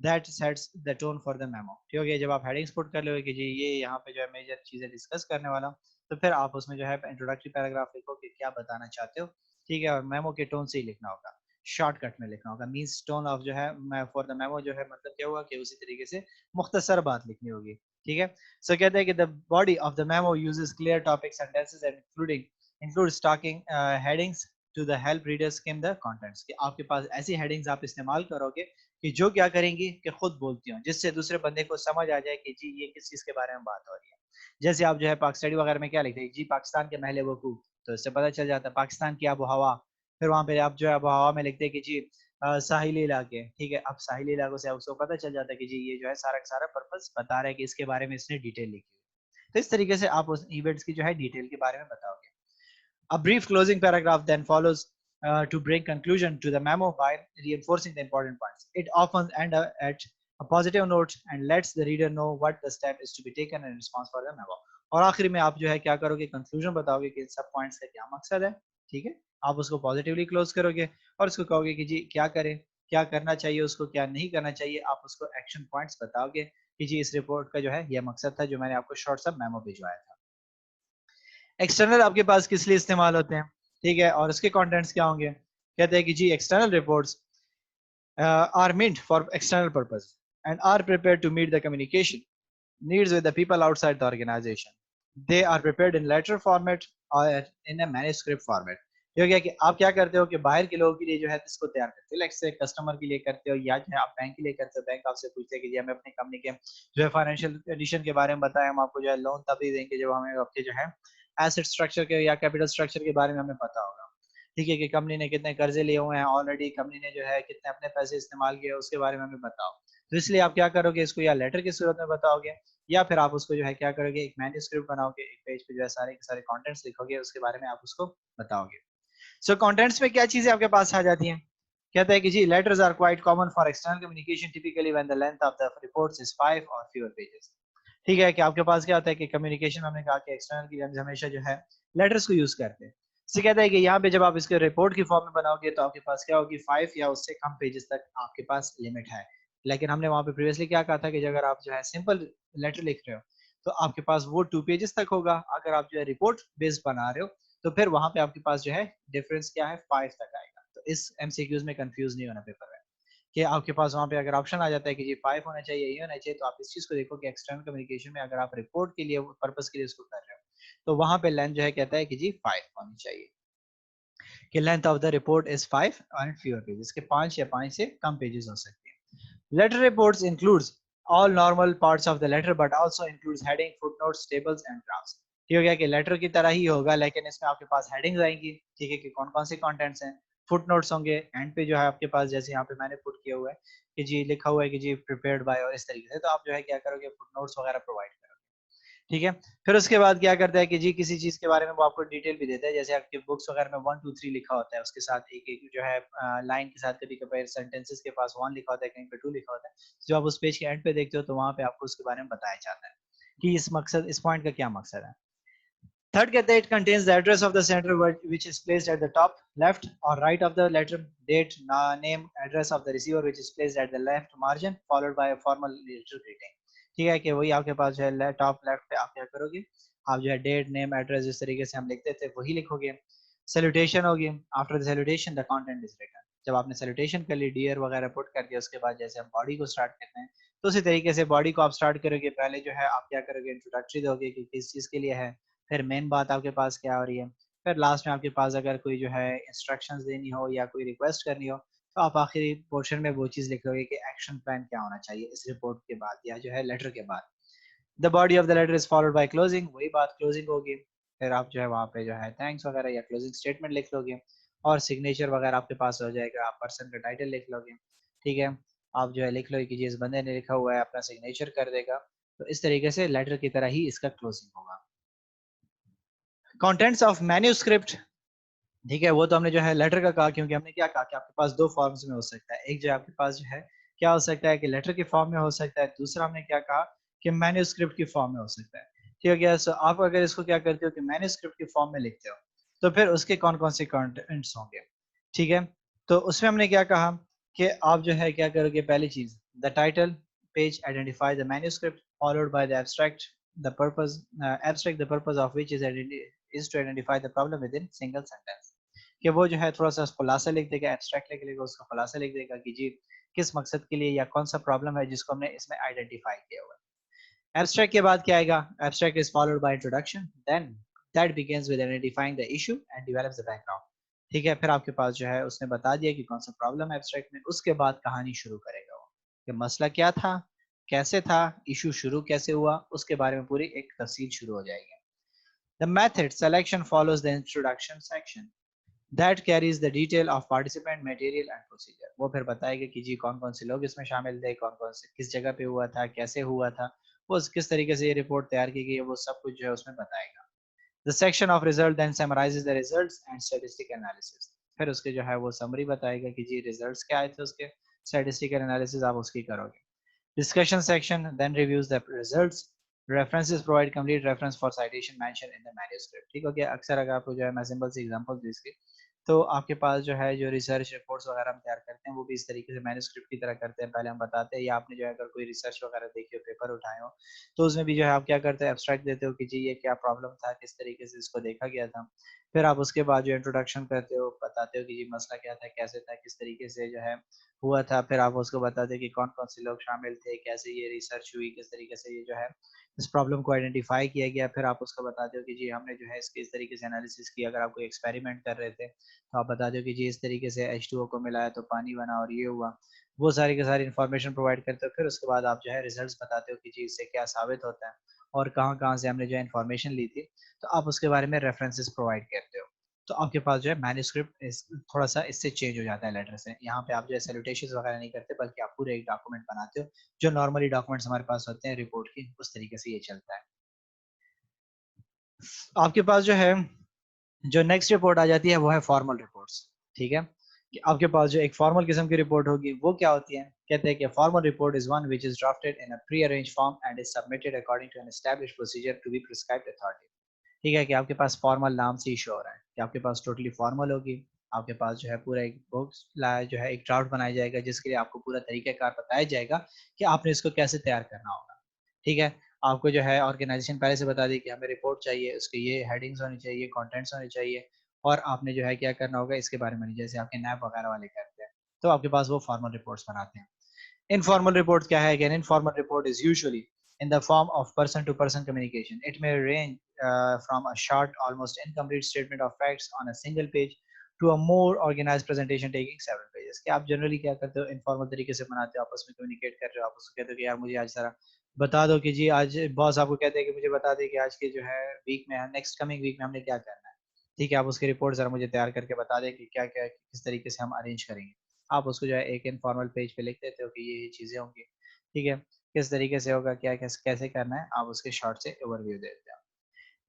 Speaker 1: that sets the tone for the memo। ठीक है, जब आप headings put कर लोगे कि जी ये यहाँ पे जो है मेजर चीजें डिस्कस करने वाला हूँ, तो फिर आप उसमें जो है इंट्रोडक्टरी पैराग्राफ लिखो कि क्या बताना चाहते हो। ठीक है, और मेमो के टोन से ही लिखना होगा, शॉर्टकट में लिखना होगा, मीन्स टोन ऑफ जो है फॉर द मेमो जो है मतलब क्या हुआ कि उसी तरीके से मुख्तसर बात लिखनी होगी। ठीक है, सो कहते हैं कि the body of the memo uses clear topic sentences and include stocking headings to the help readers skim the contents, कि आपके पास ऐसी हेडिंग्स आप इस्तेमाल करोगे कि जो क्या करेंगी कि खुद बोलती हो, जिससे दूसरे बंदे को समझ आ जाए कि जी ये किस चीज के बारे में बात हो रही है। जैसे आप जो है पाक स्टडी वगैरह में क्या लिखते हैं, जी पाकिस्तान के महले वकूफ, तो इससे पता चल जाता है पाकिस्तान की आबो हवा। फिर वहां पे आप जो है आबो हवा में लिखते हैं कि जी साहिली इलाके, ठीक है, अब साहिली इलाकों से उसको पता चल जाता है कि जी ये जो है सारा का सारा पर्पस बता रहा है कि इसके बारे में इसने डिटेल लिखी है। तो इस तरीके से आप उस इवेंट्स की जो है डिटेल के बारे में बताओगे। A brief closing paragraph then follows to bring conclusion to the memo by reinforcing the important points. It often ends at a positive note and lets the reader know what the step is to be taken in response for the memo. और आखिरी में आप जो है क्या करोगे, conclusion बताओगे कि इन सब पॉइंट्स का क्या मकसद है। ठीक है, आप उसको पॉजिटिवली क्लोज करोगे और उसको कहोगे कि जी क्या करें, क्या करना चाहिए उसको, क्या नहीं करना चाहिए, आप उसको एक्शन पॉइंट्स बताओगे कि जी इस रिपोर्ट का जो है यह मकसद था जो मैंने आपको शॉर्ट सा मेमो भिजवाया था। एक्सटर्नल आपके पास किस लिए इस्तेमाल होते हैं, ठीक है, और उसके कंटेंट्स क्या होंगे। कहते हैं कि जी external reports are meant for external purpose and are prepared to meet the communication needs with the people outside the organization. They are prepared in letter format or in a manuscript format। ये हो गया कि आप क्या करते हो कि बाहर के लोगों के लिए जो है इसको तैयार करते हो, लाइक से कस्टमर के लिए करते हो या जो है आप बैंक के लिए करते हो, बैंक आपसे पूछते हैं कि जी हमें अपनी कंपनी के जो है फाइनेंशियल कंडीशन के बारे में बताएं, हम आपको जो है लोन तभी देंगे जब हमें आपके जो है एसेट स्ट्रक्चर के या कैपिटल स्ट्रक्चर के बारे में हमें पता होगा। ठीक है, कि कंपनी ने कितने कर्जे लिए हुए हैं ऑलरेडी, कंपनी ने जो है कितने अपने पैसे इस्तेमाल किए उसके बारे में हमें बताओ। तो इसलिए आप क्या करोगे, इसको या लेटर की सूरत में बताओगे या फिर आप उसको जो है क्या करोगे, एक मैन्युस्क्रिप्ट बनाओगे, एक पेज पे जो है सारे के सारे कंटेंट्स लिखोगे, उसके बारे में आप उसको बताओगे। सो कंटेंट्स में क्या चीजें आपके पास आ जाती हैं। कहता है कि जी letters are quite common for external communication typically when the length of the reports is 5 or fewer pages. ठीक है, कि आपके पास क्या होता है कि कम्युनिकेशन में हमने कहा कि एक्सटर्नल की हम हमेशा जो है लेटर्स को यूज करते हैं। इसे कहता है कि यहाँ पे जब आप इसके रिपोर्ट की फॉर्म में बनाओगे तो आपके पास क्या होगी, 5 या उससे कम पेजेस तक आपके पास लिमिट है। लेकिन हमने वहां पे प्रीवियसली क्या कहा था कि अगर आप जो है सिंपल लेटर लिख रहे हो तो आपके पास वो 2 पेजेस तक होगा। अगर आप जो है रिपोर्ट बेस्ड बना रहे हो तो फिर वहां पे आपके पास जो है डिफरेंस क्या है, 5 तक आएगा। तो इस एमसीक्यूज में कंफ्यूज नहीं होना पेपर में कि आपके पास वहां पे अगर ऑप्शन आ जाता है कि जी 5 होना चाहिए, ये होना चाहिए, तो आप इस चीज को देखो कि एक्सटर्नल कम्युनिकेशन में अगर आप रिपोर्ट के लिए पर्पस के लिए इसको कर रहे हो तो वहां पे लेंथ जो है कहता है कि जी 5 होनी चाहिए, कि length of the report is 5 and fewer pages, के 5 या 5 से कम पेजेस हो सकते हैं। Letter reports includes all normal parts of the letter but also includes heading, footnotes, tables and graphs। ठीक हो गया कि लेटर की तरह ही होगा लेकिन इसमें आपके पास हेडिंग्स आएंगी, ठीक है, कि कौन कौन से कंटेंट्स हैं, फुट नोट्स होंगे एंड पे जो है आपके पास, जैसे यहाँ पे मैंने पुट किया हुआ है कि जी लिखा हुआ है कि जी प्रिपेयर्ड बाय और इस तरीके से, तो आप जो है क्या करोगे, फुट नोट्स वगैरह प्रोवाइड करोगे। ठीक है, फिर उसके बाद क्या करता है कि जी किसी चीज के बारे में वो आपको डिटेल भी देता है, जैसे आपकी बुक्स वगैरह में 1 2 3 लिखा होता है, उसके साथ एक एक जो है लाइन के साथ कभी कभी सेंटेंसेस के पास 1 लिखा होता है, कहीं पे 2 लिखा होता है। जब आप उस पेज के एंड पे देखते हो तो वहां पे आपको उसके बारे में बताया जाता है कि इस पॉइंट का क्या मकसद है। थर्ड कहते हैं, it contains the address of the center which is placed at the top left or right of the letter, date, name, address of the receiver which is placed at the left margin followed by a formal letter greeting। ठीक है, कि वही आपके पास जो है top left पे आप क्या करोगे, आप जो है डेट नेम एड्रेस जिस तरीके से हम लिखते थे वही लिखोगे। सैल्यूटेशन होगी, after the salutation the content is written. जब आपने सैल्यूटेशन कर ली, डियर वगैरह पुट कर दिया, उसके बाद जैसे हम बॉडी को स्टार्ट करते हैं तो उसी तरीके से बॉडी को आप स्टार्ट करोगे। पहले जो है आप क्या करोगे, इंट्रोडक्टरी दोगे कि किस चीज के लिए है, फिर मेन बात आपके पास क्या हो रही है, फिर लास्ट में आपके पास अगर कोई जो है इंस्ट्रक्शंस देनी हो या कोई रिक्वेस्ट करनी हो तो आप आखिरी पोर्शन में वो चीज लिख लोगे कि एक्शन प्लान क्या होना चाहिए इस रिपोर्ट के बाद या जो है लेटर के बाद। The body of the letter is followed by closing, वही बात क्लोजिंग होगी। फिर आप जो है वहाँ पे जो है थैंक्स वगैरह या क्लोजिंग स्टेटमेंट लिख लोगे और सिग्नेचर वगैरह आपके पास हो जाएगा, आप पर्सन का टाइटल लिख लोगे। ठीक है, आप जो है लिख लो कि जिस बंदे ने लिखा हुआ है अपना सिग्नेचर कर देगा। तो इस तरीके से लेटर की तरह ही इसका क्लोजिंग होगा। कंटेंट्स ऑफ मैन्यूस्क्रिप्ट, ठीक है, वो तो हमने जो है लेटर का कहा, क्योंकि हमने क्या कहा कि आपके पास दो फॉर्म्स में हो सकता है, एक जो आपके पास जो है क्या हो सकता है कि लेटर के फॉर्म में हो सकता है, दूसरा हमने क्या कहा कि मैन्यूस्क्रिप्ट की फॉर्म में हो सकता है। ठीक है क्या, सो आप अगर इसको क्या करते हो कि मैन्यूस्क्रिप्ट की फॉर्म में लिखते हो तो फिर उसके कौन कौन से कंटेंट्स होंगे। ठीक है, तो उसमें हमने क्या कहा कि आप जो है क्या करोगे, पहली चीज the title page identify the manuscript followed by the abstract the purpose, abstract the purpose of which is to identify the problem within single sentence. कि वो जो है थोड़ा सा खुलासा लिख देगा, एब्स्ट्रैक्ट लिख लेगा, उसका खुलासा लिख देगा कि जी किस मकसद के लिए या कौन सा प्रॉब्लम है जिसको हमने इसमें आइडेंटिफाई किया हुआ है। एब्स्ट्रैक्ट के बाद क्या आएगा, abstract is followed by introduction, then that begins with identifying the issue and develops the background. ठीक है, फिर आपके पास जो है उसने बता दिया कि कौन सा प्रॉब्लम है एब्स्ट्रैक्ट में, उसके बाद कहानी शुरू करेगा वो कि मसला क्या था, कैसे था, इशू शुरू कैसे हुआ, उसके बारे में पूरी एक तफसील शुरू हो जाएगी। The method selection follows the introduction section that carries the detail of participant material and procedure। वो फिर बताएगा कि जी कौन कौन से लोग इसमें शामिल थे, कौन कौन से किस जगह पे हुआ था, कैसे हुआ था, वो किस तरीके से ये रिपोर्ट तैयार की गई है, वो सब कुछ जो है उसमें बताएगा। The section of result then summarizes the results and statistic analysis। फिर उसके जो है वो समरी बताएगा कि जी रिजल्ट्स क्या आए थे, उसके statistical analysis आप उसकी करोगे। Discussion section then reviews the results. References provide complete reference for citation mentioned in the manuscript। ठीक हो गया, अक्सर अगर आपको जो है मैं सिंपल सी एग्जांपल दूं इसकी, तो आपके पास जो है जो रिसर्च रिपोर्ट्स वगैरह हम तैयार करते हैं वो भी इस तरीके से मैन्युस्क्रिप्ट की तरह करते हैं। पहले हम बताते हैं या आपने जो है अगर कोई रिसर्च वगैरह देखी हो, पेपर उठाए हो, तो उसमें भी जो है आप क्या करते हैं, एब्स्ट्रैक्ट देते हो कि जी ये क्या प्रॉब्लम था, किस तरीके से इसको देखा गया था। फिर आप उसके बाद जो इंट्रोडक्शन करते हो, बताते हो कि जी मसला क्या था, कैसे था, किस तरीके से जो है हुआ था। फिर आप उसको बता दें कि कौन कौन से लोग शामिल थे, कैसे ये रिसर्च हुई, किस तरीके से ये जो है इस प्रॉब्लम को आइडेंटिफाई किया गया। फिर आप उसको बता दो कि जी हमने जो है इसके इस तरीके से एनालिसिस किया, अगर आप कोई एक्सपेरिमेंट कर रहे थे तो आप बता दो कि जी इस तरीके से H2O को मिलाया तो पानी बना और ये हुआ। वो सारी की सारी इन्फॉर्मेशन प्रोवाइड करते हो। फिर उसके बाद आप जो है रिजल्ट्स बताते हो कि जी इससे क्या साबित होता है और कहाँ कहाँ से हमने जो है इन्फॉर्मेशन ली थी, तो आप उसके बारे में रेफरेंसेस प्रोवाइड करते हो। तो आपके पास जो है मैन्युस्क्रिप्ट थोड़ा सा इससे चेंज हो जाता है लेटर से। यहाँ पे आप जो है सैल्यूटेशंस वगैरह नहीं करते, बल्कि आप पूरे एक डॉक्यूमेंट बनाते हो जो नॉर्मली डॉक्यूमेंट्स हमारे पास होते हैं रिपोर्ट की, उस तरीके से ये चलता है। आपके पास जो है जो नेक्स्ट रिपोर्ट आ जाती है वो है फॉर्मल रिपोर्ट्स। ठीक है, कि आपके पास जो एक फॉर्मल किस्म की रिपोर्ट होगी वो क्या होती है, कहते हैं कि formal report is one which is drafted in a prearranged form and is submitted according to an established procedure to be prescribed authority. ठीक है, कि आपके पास फॉर्मल नाम से ही शो हो रहा है कि आपके पास टोटली फॉर्मल होगी। आपके पास जो है पूरा एक बुक्स लाया जो है एक ड्राफ्ट बनाया जाएगा जिसके लिए आपको पूरा तरीकाकार बताया जाएगा कि आपने इसको कैसे तैयार करना होगा। ठीक है, आपको जो है ऑर्गेनाइजेशन पहले से बता दी कि हमें रिपोर्ट चाहिए, उसके ये हेडिंग्स होनी चाहिए, कंटेंट्स होने चाहिए और आपने जो है क्या करना होगा इसके बारे में, जैसे आपके नैप वगैरह वाले करते हैं तो आपके पास वो फॉर्मल रिपोर्ट्स बनाते हैं। Informal report क्या है? Again, informal report is usually in the form of person-to-person communication. It may range from a short, almost incomplete statement of facts on a single page to a more organized presentation taking several pages. कि आप generally क्या करते हो, informal तरीके से बनाते हो, आपस में communicate कर रहे हो, आप उसको कहते हो कि यार मुझे आज जरा बता दो कि जी आज बॉस आपको कहते हैं कि मुझे बता दें कि आज के जो है वीक में, नेक्स्ट कमिंग वीक में हमने क्या करना है। ठीक है, आप उसकी रिपोर्ट ज़रा मुझे तैयार करके बता दें कि क्या-क्या किस तरीके से हम अरेंज करेंगे। आप उसको जो है एक इनफॉर्मल पेज पे लिख देते हो कि ये चीज़ें होंगी, ठीक है? किस तरीके से होगा, क्या कैसे करना है, आप उसके शॉर्ट से ओवरव्यू दे देते हो।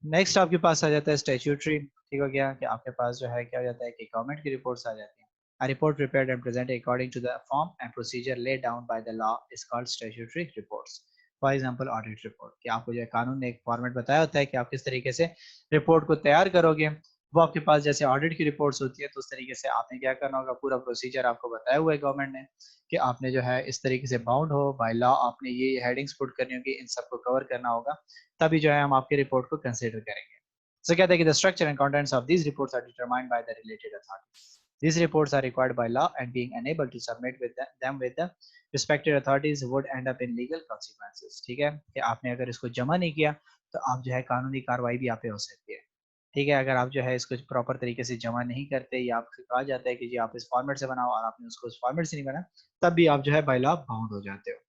Speaker 1: नेक्स्ट आपके पास आ जाता है स्टैट्यूटरी, ठीक हो गया कि आपके पास जो है क्या हो जाता है कि गवर्नमेंट की रिपोर्ट्स आ जाती हैं। A report prepared and presented according to the form and procedure laid down by the law is called statutory reports. For example, audit report कि आपको जो है कानून ने एक फॉर्मेट बताया होता है कि आप किस तरीके से रिपोर्ट को तैयार करोगे। वो आपके पास जैसे ऑडिट की रिपोर्ट्स होती है तो उस तरीके से आपने क्या करना होगा, पूरा प्रोसीजर आपको बताया हुआ है गवर्नमेंट ने कि आपने जो है इस तरीके से बाउंड हो बाय लॉ, आपने ये हेडिंग्स पुट करनी होगी, इन सबको कवर करना होगा, तभी जो है हम आपकी रिपोर्ट को कंसीडर करेंगे। So कहते हैं कि the structure and contents of these reports are determined by the related authority. These reports are required by law and being unable to submit with them with the respected authorities would end up in legal consequences. ठीक है कि आपने अगर इसको जमा नहीं किया तो आप जो है कानूनी कार्रवाई भी आप पे हो सकती है। ठीक है, अगर आप जो है इसको प्रॉपर तरीके से जमा नहीं करते या आपसे कहा जाता है कि जी आप इस फॉर्मेट से बनाओ और आपने उसको उस फॉर्मेट से नहीं बनाया, तब भी आप जो है बाय लॉ बाउंड हो जाते हो।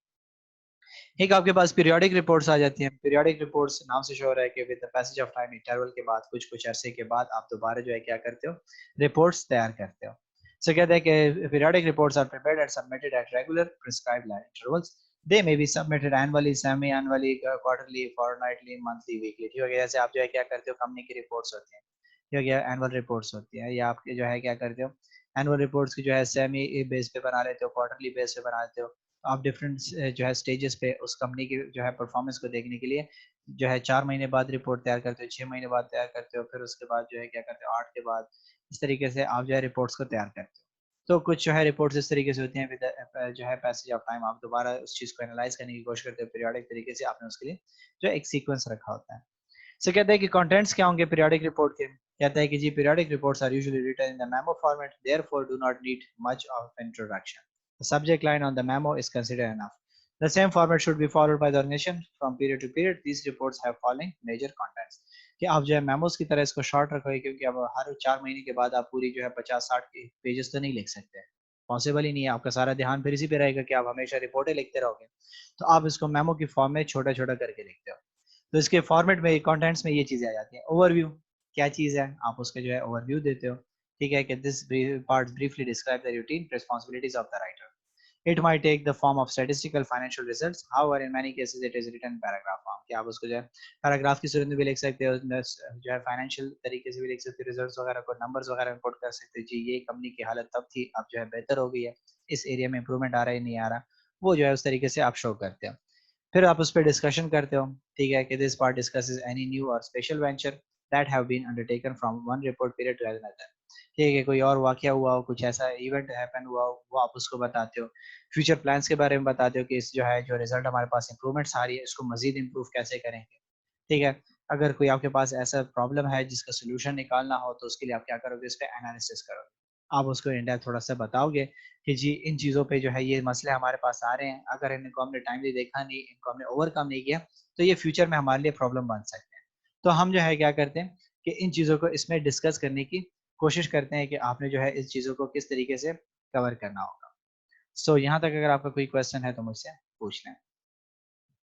Speaker 1: एक आपके पास पीरियोडिक रिपोर्ट्स आ जाती हैं। पीरियोडिक रिपोर्ट्स नाम से शो हो रहा है कि with the passage of time interval के बाद कुछ अरसे के बाद आप दोबारा जो है क्या करते हो, रिपोर्ट्स तैयार करते हो। सो कहते हैं कि periodic reports are prepared and submitted at regular prescribed intervals. They may be submitted annually, semi annually, quarterly, fortnightly, monthly, weekly. ठीक है, जैसे आप जो है क्या करते हो, कंपनी की रिपोर्ट्स होती हैं, ठीक है, एनुअल रिपोर्ट्स होती है, या आपके जो है क्या करते हो, एनुअल रिपोर्ट्स की जो है सेमी बेस पे बना लेते हो, क्वार्टरली बेस पे बना लेते हो। आप डिफरेंट जो है स्टेजेस पे उस कंपनी की जो है परफॉर्मेंस को देखने के लिए जो है 4 महीने बाद रिपोर्ट तैयार करते हो, 6 महीने बाद तैयार करते हो, फिर उसके बाद जो है क्या करते हो 8 के बाद, इस तरीके से आप जो है रिपोर्ट्स को तैयार करते हो। तो कुछ जो है रिपोर्ट्स इस तरीके से होती हैं, विद जो है पैसेज ऑफ टाइम आप दोबारा उस चीज़ को एनालाइज करने की कोशिश करते हो पीरियोडिक तरीके से, आपने उसके लिए जो एक सीक्वेंस रखा होता है। सो कहते हैं कि कंटेंट्स क्या होंगे पीरियोडिक रिपोर्ट के। कहता है कि जी periodic reports are usually written in the memo format, therefore do not need much of introduction. The subject line on the memo is considered enough. The same format should be followed by the organization from period to period. These reports have following major contents. कि आप जो है memos की तरह इसको short रखोगे, क्योंकि अब हर 4 महीने के बाद आप पूरी जो है 50-60 पेजेस तो नहीं लिख सकते, पॉसिबल ही नहीं है। आपका सारा ध्यान फिर इसी पे रहेगा कि आप हमेशा रिपोर्टें लिखते रहोगे, तो आप इसको मेमो की फॉर्म में छोटा-छोटा करके लिखते हो। तो इसके फॉर्मेट में कंटेंट्स में ये चीजें आ जाती हैं। ओवरव्यू क्या चीज है, आप उसके जो है ओवरव्यू देते हो। ठीक है कि this part briefly describe the routine responsibilities of the writer. It might take the form of statistical financial results, however in many cases it is written paragraph form. कि आप उसको जो है पैराग्राफ की सूरत में भी लिख सकते हो, जो है फाइनेंशियल तरीके से भी लिख सकते हो, रिजल्ट्स वगैरह को नंबर्स वगैरह इनपुट कर सकते हो, जी ये कंपनी की हालत तब थी, अब जो है बेहतर हो गई है, इस एरिया में इंप्रूवमेंट आ रहा है नहीं आ रहा, वो जो है उस तरीके से आप शो करते हो। फिर आप उस पर डिस्कशन करते हो। ठीक है कि this part discusses any new or special venture that have been undertaken from one report period to another. ठीक है, कोई और वाकया हुआ हो, कुछ ऐसा इवेंट हैपन हुआ हो, वो आप उसको बताते हो। फ्यूचर प्लान्स के बारे में बताते हो कि इस जो है जो रिजल्ट हमारे पास इंप्रूवमेंट्स आ रही है, इसको मजीद इंप्रूव कैसे करेंगे। ठीक है, अगर कोई आपके पास ऐसा प्रॉब्लम है जिसका सोल्यूशन निकालना हो, तो उसके लिए आप क्या करोगे, इस पे एनालिसिस करोगे। आप उसको इन डेप्थ थोड़ा सा बताओगे कि जी इन चीज़ों पे जो है ये मसले हमारे पास आ रहे हैं, अगर इनको हमने टाइमली देखा नहीं, इनको हमने ओवरकम नहीं किया, तो ये फ्यूचर में हमारे लिए प्रॉब्लम बन सकते हैं। तो हम जो है क्या करते हैं कि इन चीज़ों को इसमें डिस्कस करने की कोशिश करते हैं कि आपने जो है इस चीज़ों को किस तरीके से कवर करना होगा। सो यहाँ तक अगर आपका कोई क्वेश्चन है तो मुझसे पूछ लें।